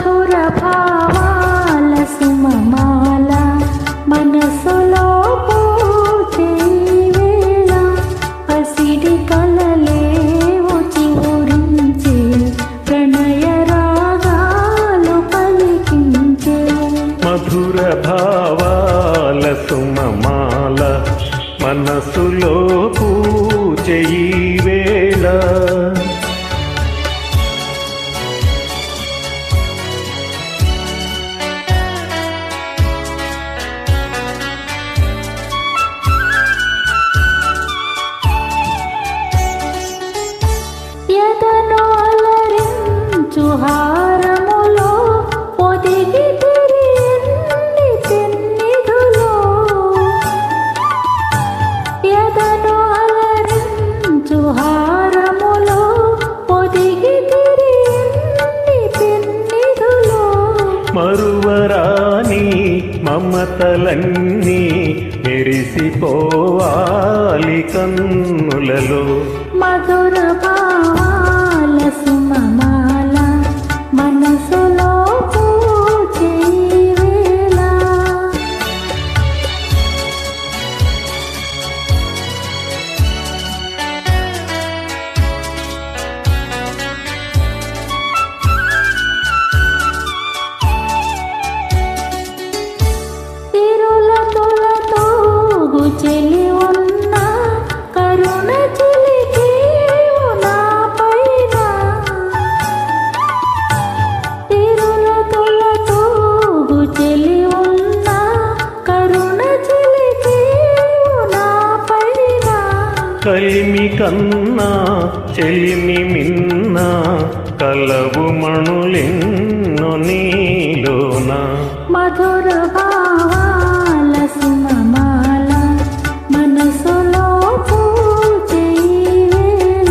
మధుర భావాల సుమమాల మనసులో పూచే వేళ పసిడి కలలే చివురించే ప్రణయ రాగాలు పలికించే మధుర భావాల సుమమాల మనసులో పూచే వేళ హారములో పొదిగి తిరిగి తెన్నిధులో ఎదను అలరించు హారములో పొదిగి తిరిగి తెన్నిధులో మరువరాని మమతలన్నీ మెరిసిపోవాలి కన్నులలో మధుర భావాల సుమమాల మనసులో పూచే వేళ తిరులతులతో చెలి ఉన్న కరుణ చెలికే నా పైన తిరులతులతో చెలి ఉన్న కరుణ చెలికే నా పైన కలిమి కన్నా చెలిమి మిన్న కలవు మణులెన్నో నీలోన మధుర భావాల సుమమాల మనసులో పూచే వేళ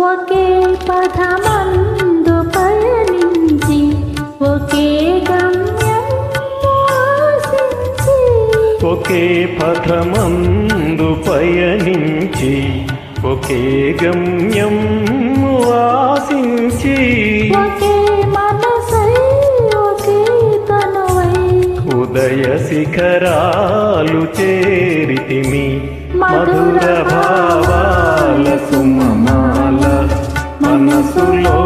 ఒకే పథమందు పయనించి ఒకే గమ్యం ఆశించి ఒకే పథమందు పయనించి ఒకే గమ్యం ఆశించి ఒకే మనసై ఒకే తనువై ఉదయ శిఖరాలు చేరితిమి మధుర భావాల సుమమాల మనసులో